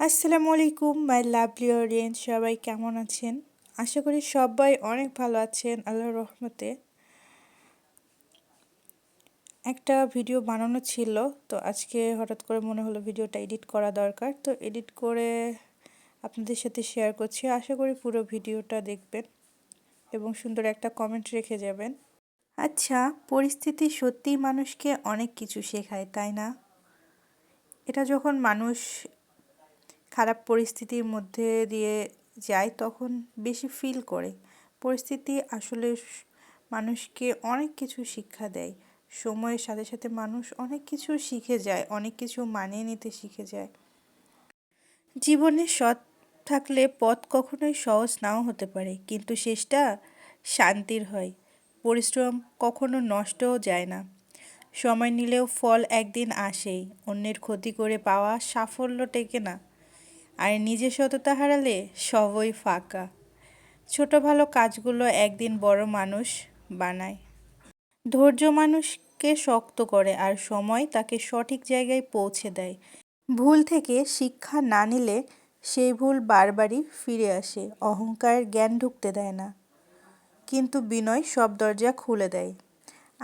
আসসালামু আলাইকুম my lovely audience, সবাই কেমন আছেন? আশা করি সবাই অনেক ভালো আছেন আল্লাহর রহমতে। একটা ভিডিও বানানো ছিল, তো আজকে হঠাৎ করে মনে হলো ভিডিওটা এডিট করা দরকার, তো এডিট করে আপনাদের সাথে শেয়ার করছি। আশা করি পুরো ভিডিওটা দেখবেন এবং সুন্দর একটা কমেন্ট রেখে যাবেন। আচ্ছা, পরিস্থিতি সত্যিই মানুষকে অনেক কিছু শেখায়, তাই না? এটা যখন মানুষ খারাপ পরিস্থিতির মধ্যে দিয়ে যায় তখন বেশি ফিল করে। পরিস্থিতি আসলে মানুষকে অনেক কিছু শিক্ষা দেয়। সময়ের সাথে সাথে মানুষ অনেক কিছু শিখে যায়, অনেক কিছু মানিয়ে নিতে শিখে যায়। জীবনে সৎ থাকলে পথ কখনোই সহজ নাও হতে পারে, কিন্তু শেষটা শান্তির হয়। পরিশ্রম কখনো নষ্টও যায় না। সময় নিলেও ফল একদিন আসেই। অন্যের ক্ষতি করে পাওয়া সাফল্য টেকে না, আর নিজের সততা হারালে সবই ফাঁকা। ছোট ভালো কাজগুলো একদিন বড় মানুষ বানায়। ধৈর্য মানুষকে শক্ত করে, আর সময় তাকে সঠিক জায়গায় পৌঁছে দেয়। ভুল থেকে শিক্ষা না নিলে সেই ভুল বারবারই ফিরে আসে। অহংকার জ্ঞান ঢুকতে দেয় না, কিন্তু বিনয় সব দরজা খুলে দেয়।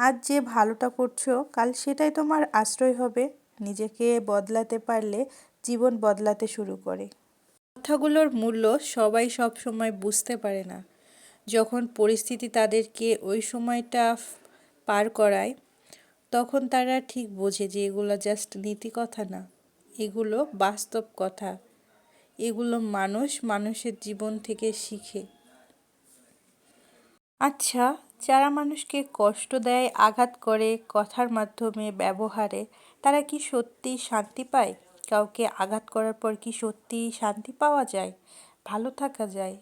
আজ যে ভালোটা করছো, কাল সেটাই তোমার আশ্রয় হবে। নিজেকে বদলাতে পারলে জীবন বদলাতে শুরু করে। কথাগুলোর মূল্য সবাই সব সময় বুঝতে পারে না। যখন পরিস্থিতি তাদেরকে ওই সময়টা পার করায়, তখন তারা ঠিক বোঝে যে এগুলো জাস্ট নীতি কথা না, এগুলো বাস্তব কথা। এগুলো মানুষের জীবন থেকে শিখে। আচ্ছা, যারা মানুষকে কষ্ট দেয়, আঘাত করে কথার মাধ্যমে, ব্যবহারে, তারা কি সত্যিই শান্তি পায়? কাউকে আঘাত করার পর কি সত্যিই শান্তি পাওয়া যায়, ভালো থাকা যায়?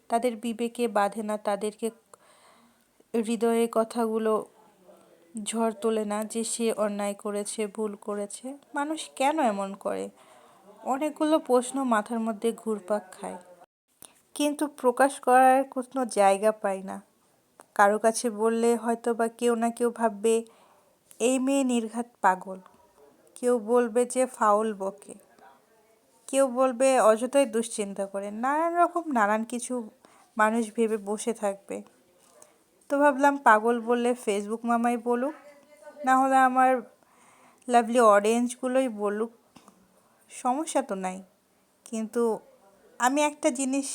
তাদের বিবেকে বাঁধে না, তাদেরকে হৃদয়ে কথাগুলো ঝড় তোলে না যে সে অন্যায় করেছে, ভুল করেছে? মানুষ কেন এমন করে? অনেকগুলো প্রশ্ন মাথার মধ্যে ঘুরপাক খায়, কিন্তু প্রকাশ করার কোনো জায়গা পায় না। কারো কাছে বললে হয়তো বা কেউ না কেউ ভাববে এই মেয়ে নির্ঘাত পাগল, কেউ বলবে যে ফাউল বকে, কেউ বলবে অযথাই দুশ্চিন্তা করে, নানান কিছু মানুষ ভেবে বসে থাকবে। তো ভাবলাম পাগল বললে ফেসবুক মামাই বলুক, না হলে আমার লাভলি অডিয়েন্সগুলোই বলুক, সমস্যা তো নাই। কিন্তু আমি একটা জিনিস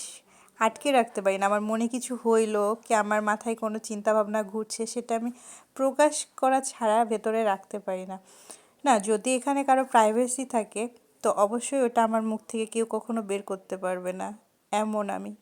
আটকে রাখতে পারি না। আমার মনে কিছু হইলো কি আমার মাথায় কোনো চিন্তা ভাবনা ঘুরছে, সেটা আমি প্রকাশ করা ছাড়া ভেতরে রাখতে পারি না। না, যদি এখানে কারো প্রাইভেসি থাকে তো অবশ্যই ওটা আমার মুখ থেকে কেউ কখনো বের করতে পারবে না, এমন আমি।